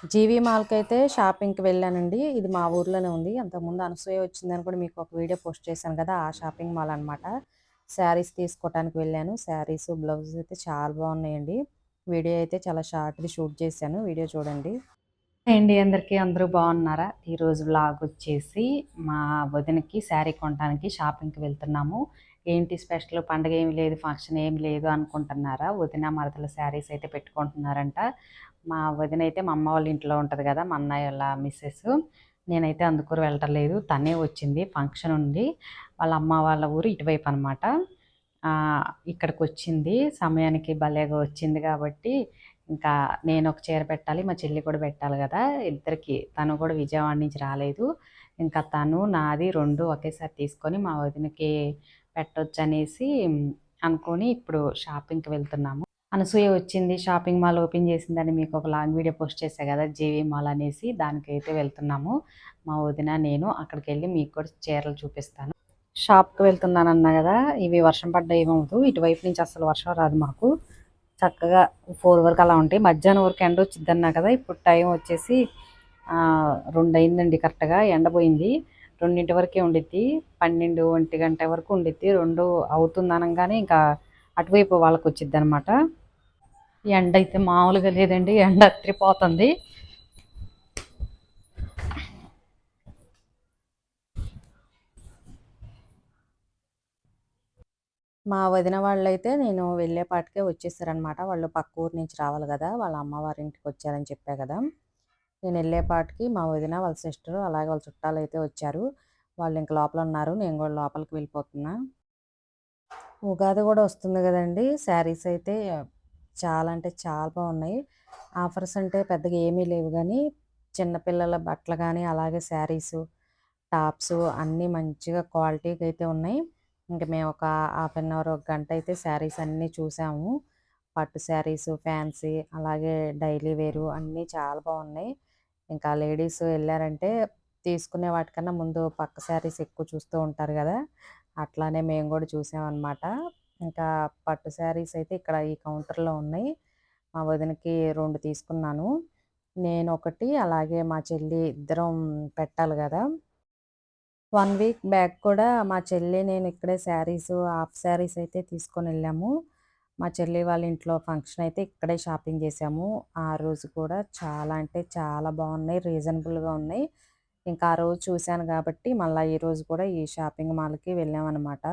GV మాల్‌కి అయితే షాపింగ్‌కి వెళ్ళానండి. ఇది మా ఊర్లోనే ఉంది. అంతకుముందు అనసూయ వచ్చిందని కూడా మీకు ఒక వీడియో పోస్ట్ చేశాను కదా! ఆ షాపింగ్ మాల్ అనమాట. శారీస్ తీసుకోవటానికి వెళ్ళాను. శారీస్, బ్లౌజెస్ అయితే చాలా బాగున్నాయండి. వీడియో అయితే చాలా షార్ట్‌ది షూట్ చేశాను. వీడియో చూడండి. హాయ్ అండి అందరికీ. అందరూ బాగున్నారా? ఈరోజు వ్లాగ్ వచ్చేసి మా వదినకి శారీ కొనడానికి షాపింగ్‌కి వెళ్తున్నాము. ఏంటి స్పెషల్, పండగ ఏమి లేదు, ఫంక్షన్ ఏమి లేదు అనుకుంటున్నారా? వదిన, మరదల శారీస్ అయితే పెట్టుకుంటున్నారంట. మా వదిన అయితే మా అమ్మ వాళ్ళ ఇంట్లో ఉంటుంది కదా, మా అన్నయ్య వాళ్ళ మిస్సెస్. నేనైతే అందుకూరు వెళ్ళటం లేదు. తనే వచ్చింది, ఫంక్షన్ ఉంది. వాళ్ళ అమ్మ వాళ్ళ ఊరు ఇటువైపు అనమాట. ఇక్కడికి వచ్చింది సమయానికి, భలేగా వచ్చింది కాబట్టి ఇంకా నేను ఒక చీర పెట్టాలి, మా చెల్లి కూడా పెట్టాలి కదా ఇద్దరికి. తను కూడా విజయవాడ నుంచి రాలేదు. ఇంకా తను నాది రెండు ఒకేసారి తీసుకొని మా వదినకి పెట్టొచ్చు అనేసి అనుకొని ఇప్పుడు షాపింగ్కి వెళ్తున్నాము. అనసూయ వచ్చింది, షాపింగ్ మాల్ ఓపెన్ చేసిందని మీకు ఒక లాంగ్ వీడియో పోస్ట్ చేశా కదా, జేవీ మాల్ అనేసి. దానికైతే వెళ్తున్నాము మా వదిన నేను. అక్కడికి వెళ్ళి మీకు కూడా చీరలు చూపిస్తాను. షాప్కి వెళ్తున్నాను అన్నా కదా, ఇవి వర్షం పడ్డ ఏమవుతూ, ఇటువైపు నుంచి అసలు వర్షం రాదు మాకు. చక్కగా 4 వరకు అలా ఉంటాయి. మధ్యాహ్నం వరకు ఎండ వచ్చింది అన్నా కదా, ఇప్పుడు టైం వచ్చేసి 2 అయిందండి. కరెక్ట్గా ఎండపోయింది. 2 వరకే ఉండిద్ది. 12, 1 గంట వరకు ఉండిద్ది. 2 అవుతుంది అనగానే ఇంకా అటువైపు వాళ్ళకి వచ్చిద్ది అనమాట. ఎండ అయితే మామూలుగా లేదండి, ఎండ అత్తిపోతుంది. మా వదిన వాళ్ళైతే నేను వెళ్ళేపాటికే వచ్చేసారనమాట. వాళ్ళు పక్క ఊరు నుంచి రావాలి కదా, వాళ్ళ అమ్మవారి ఇంటికి వచ్చారని చెప్పా కదా. నేను వెళ్ళేపాటికి మా వదిన, వాళ్ళ సిస్టరు, అలాగే వాళ్ళ చుట్టాలు అయితే వచ్చారు. వాళ్ళు ఇంక లోపల ఉన్నారు. నేను కూడా లోపలికి వెళ్ళిపోతున్నా. ఉగాది కూడా వస్తుంది కదండి. శారీస్ అయితే చాలా అంటే చాలా బాగున్నాయి. ఆఫర్స్ అంటే పెద్దగా ఏమీ లేవు కానీ, చిన్నపిల్లల బట్టలు కానీ, అలాగే శారీసు, టాప్స్ అన్నీ మంచిగా క్వాలిటీగా అయితే ఉన్నాయి. ఇంక మేము ఒక హాఫ్ అన్ అవర్, ఒక గంట అయితే శారీస్ అన్నీ చూసాము. పట్టు శారీసు, ఫ్యాన్సీ, అలాగే డైలీ వేరు అన్నీ చాలా బాగున్నాయి. ఇంకా లేడీస్ వెళ్ళారంటే తీసుకునే వాటికన్నా ముందు పక్క శారీస్ ఎక్కువ చూస్తూ ఉంటారు కదా, అట్లానే మేము కూడా చూసామన్నమాట. ఇంకా పట్టు శారీస్ అయితే ఇక్కడ ఈ కౌంటర్లో ఉన్నాయి. మా వదినకి 2 తీసుకున్నాను. నేను ఒకటి, అలాగే మా చెల్లి, ఇద్దరం పెట్టాలి కదా. 1 వీక్ బ్యాక్ కూడా మా చెల్లి, నేను ఇక్కడే శారీస్, హాఫ్ శారీస్ అయితే తీసుకొని వెళ్ళాము. మా చెల్లి వాళ్ళ ఇంట్లో ఫంక్షన్ అయితే ఇక్కడే షాపింగ్ చేసాము. ఆ రోజు కూడా చాలా అంటే చాలా బాగున్నాయి, రీజనబుల్గా ఉన్నాయి. ఇంకా ఆ రోజు చూశాను కాబట్టి మళ్ళీ ఈరోజు కూడా ఈ షాపింగ్ మాల్కి వెళ్ళామన్నమాట.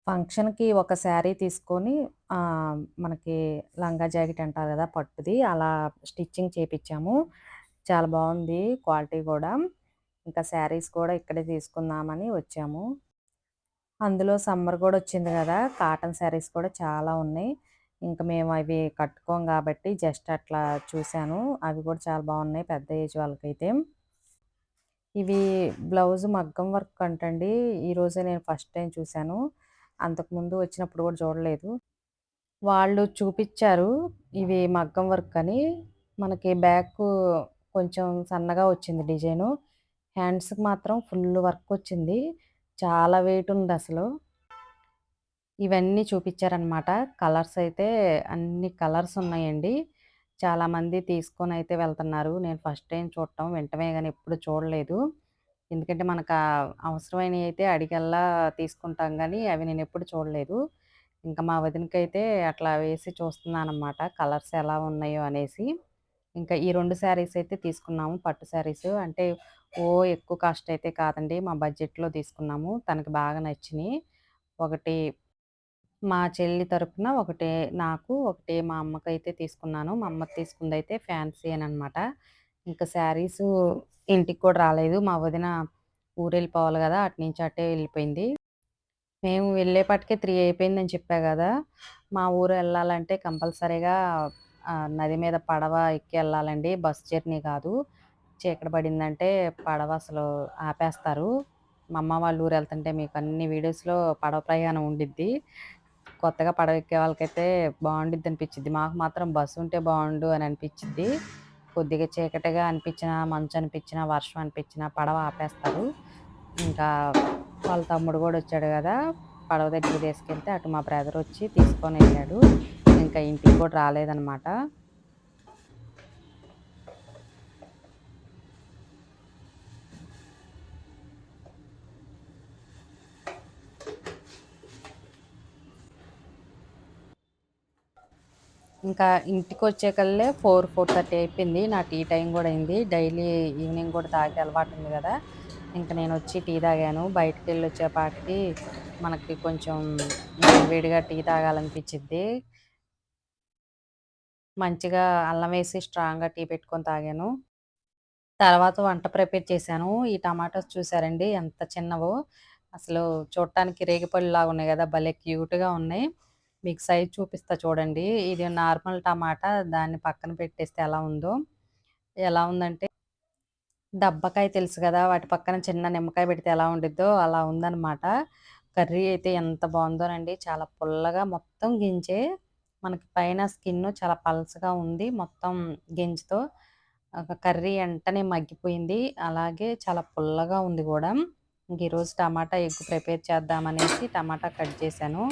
ఫంక్షన్‌కి ఒక శారీ తీసుకొని మనకి లంగా జాకెట్ అంటారు కదా, పట్టుది అలా స్టిచ్చింగ్ చేపిచ్చాము. చాలా బాగుంది క్వాలిటీ కూడా. ఇంకా శారీస్ కూడా ఇక్కడే తీసుకుందామని వచ్చాము. అందులో సమ్మర్ కూడా వచ్చింది కదా, కాటన్ శారీస్ కూడా చాలా ఉన్నాయి. ఇంకా మేము అవి కట్టుకోం కాబట్టి జస్ట్ అట్లా చూశాను. అవి కూడా చాలా బాగున్నాయి పెద్ద ఏజ్ వాళ్ళకైతే. ఇవి బ్లౌజ్ మగ్గం వర్క్ అంటండి. ఈరోజే నేను ఫస్ట్ టైం చూశాను. అంతకుముందు వచ్చినప్పుడు కూడా చూడలేదు. వాళ్ళు చూపిచ్చారు ఇవి మగ్గం వర్క్ అని. మనకి బ్యాకు కొంచెం సన్నగా వచ్చింది డిజైను. హ్యాండ్స్‌కి మాత్రం ఫుల్ వర్క్ వచ్చింది. చాలా వెయిట్ ఉందసలు. ఇవన్నీ చూపిచ్చారనమాట. కలర్స్ అయితే అన్ని కలర్స్ ఉన్నాయండి. చాలామంది తీసుకొనైతే వెళ్తున్నారు. నేను ఫస్ట్ టైం చూడటం, వినటమే గాని ఎప్పుడు చూడలేదు. ఎందుకంటే మనకా అవసరమైనయి అయితే అడిగల్లా తీసుకుంటాం గానీ, అవి నేనెప్పుడు చూడలేదు. ఇంకా మా వదినకైతే అట్లా వేసి చూస్తున్నాననమాట, కలర్స్ ఎలా ఉన్నాయో అనేసి. ఇంకా ఈ 2 శారీస్ అయితే తీసుకున్నాము, పట్టు శారీస్. అంటే ఎక్కువ కాస్ట్ అయితే కాదండి. మా బడ్జెట్‌లో తీసుకున్నాము. తనకి బాగా నచ్చినియి. ఒకటి మా చెల్లి తరపున, ఒకటి నాకు, ఒకటి మా అమ్మకైతే తీసుకున్నాను. మా అమ్మకి తీసుకుందైతే ఫ్యాన్సీయేననమాట. ఇంకా శారీసు ఇంటికి కూడా రాలేదు. మా వదిన ఊరెళ్ళిపోవాలి గదా, అటు నుంచి అటే వెళ్ళిపోయింది. మేము వెళ్ళేపాటికే 3 అయిపోయిందని చెప్పా గదా. మా ఊరు ఎళ్ళాలంటే కంపల్సరీగా నది మీద పడవ ఎక్కి ఎళ్ళాలండి. బస్ జర్నీ కాదు. చీకటి పడిందంటే పడవ అసలు ఆపేస్తారు. మా అమ్మ వాళ్ళ ఊరెళ్తుంటే మీకు అన్ని వీడియోస్‌లో పడవ ప్రయాణం ఉండిద్ది. కొత్తగా పడవ ఎక్కే వాళ్ళకైతే బావుండిద్దనిపిచ్చిద్ది. మాకు మాత్రం బస్సుంటే బావుండు అని అనిపిచ్చిద్ది. కొద్దిగా చీకటిగా అనిపించినా, మంచు అనిపించినా, వర్షం అనిపించినా పడవ ఆపేస్తారు. ఇంకా వాళ్ళ తమ్ముడు గూడా వచ్చాడు గదా, పడవ దగ్గరికి తీసుకెళ్తే అటు మా బ్రదరొచ్చి తీసుకొనెళ్ళాడు. ఇంకా ఇంటికి కూడా రాలేదనమాట. ఇంకా ఇంటికొచ్చేకల్లే 4:30 అయిపోయింది. నా టీ టైం గూడా అయింది. డైలీ ఈవినింగ్ గూడా తాగే అలవాటుంది గదా! ఇంక నేనొచ్చి టీ తాగాను. బయటికెళ్ళొచ్చేపాటికి మనకి కొంచెం వేడివేడిగా టీ తాగాలనిపిచ్చిద్ది. మంచిగా అల్లం వేసి స్ట్రాంగ్‌గా టీ పెట్టుకొని తాగాను. తర్వాత వంట ప్రిపేర్ చేశాను. ఈ టమాటోస్ చూసారండి ఎంత చిన్నవో. అసలు చూడటానికి రేగిపళ్ళులాగా ఉన్నాయి గదా! భలే క్యూట్‌గా ఉన్నాయి. మీకు సైజ్ చూపిస్తా చూడండి. ఇది నార్మల్ టమాటా దాన్ని పక్కన పెట్టేస్తే ఎలా ఉందో. ఎలా ఉందంటే దబ్బకాయ తెలుసు గదా! వాటి పక్కన చిన్న నిమ్మకాయ పెడితే ఎలా ఉండిద్దో అలా ఉందనమాట. కర్రీ అయితే ఎంత బావుందోనండి. చాలా పుల్లగా మొత్తం గింజే. మనకి పైన స్కిన్ను చాలా పల్చగా ఉంది. మొత్తం గింజతో. కర్రీ ఎంటనే మగ్గిపోయింది. అలాగే చాలా పుల్లగా ఉంది గూడా. ఇంక ఈరోజు టమాటా ఎగ్ ప్రిపేర్ చేద్దామనేసి టమాటా కట్ చేశాను.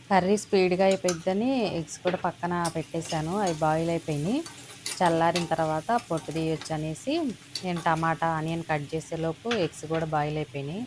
కర్రీ స్పీడ్‌గా అయిపోయిద్దని ఎగ్స్ కూడా పక్కన పెట్టేశాను. అవి బాయిల్ అయిపోయినియి. చల్లారిన తర్వాత పొట్టు తీయొచ్చనేసి నేను టమాటా, ఆనియన్ కట్ చేసేలోపు ఎగ్స్ కూడా బాయిల్ అయిపోయినియి.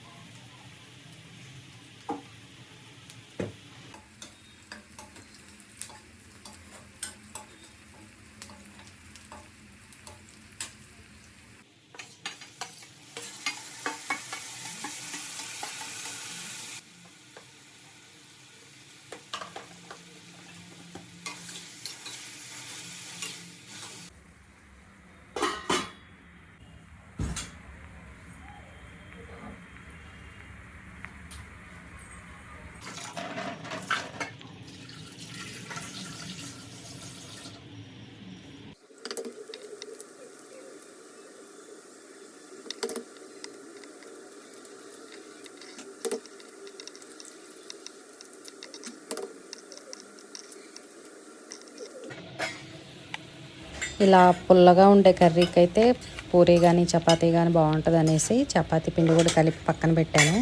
ఇలా పుల్లగా ఉండే కర్రీకైతే పూరి గానీ, చపాతీ గానీ బావుంటదనేసి చపాతీ పిండి కూడా కలిపి పక్కన పెట్టాను.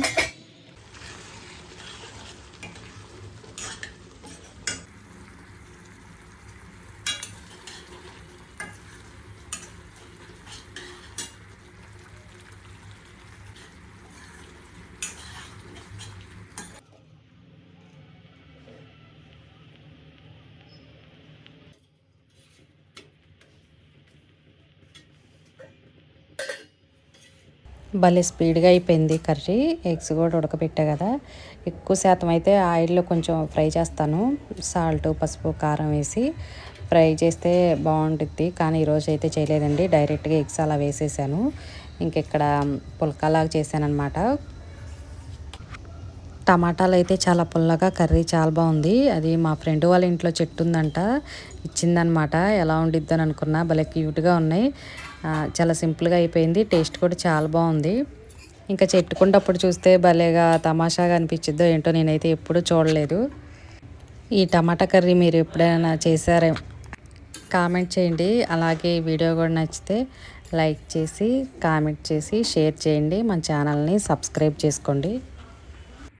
భలే స్పీడ్‌గా అయిపోయింది కర్రీ. ఎగ్స్ కూడా ఉడకబెట్టా గదా! ఎక్కువ శాతం అయితే ఆయిల్‌లో కొంచెం ఫ్రై చేస్తాను. సాల్టు, పసుపు, కారం వేసి ఫ్రై చేస్తే బావుండిద్ది. కానీ ఈరోజైతే చేయలేదండి. డైరెక్ట్‌గా ఎగ్స్ అలా వేసేసాను. ఇంకిక్కడ పుల్కాలాగా చేశాననమాట. టమాటాలైతే చాలా పుల్లగా కర్రీ చాలా బావుంది. అది మా ఫ్రెండ్ వాళ్ళ ఇంట్లో చెట్టు ఉందంట. ఇచ్చిందనమాట. ఎలా ఉండిద్దని అనుకున్నా. భలే క్యూట్‌గా ఉన్నాయి. చాలా సింపుల్‌గా అయిపోయింది. టేస్ట్ కూడా చాలా బావుంది. ఇంకా చెట్టుకుంటప్పుడు చూస్తే భలేగా తమాషాగా అనిపించిద్దో ఏంటో నేనైతే ఎప్పుడూ చూడలేదు. ఈ టమాటా కర్రీ మీరు ఎప్పుడైనా చేశారే కామెంట్ చేయండి. అలాగే ఈ వీడియో కూడా నచ్చితే లైక్ చేసి, కామెంట్ చేసి, షేర్ చేయండి. మన ఛానల్‌ని సబ్స్క్రైబ్ చేసుకోండి.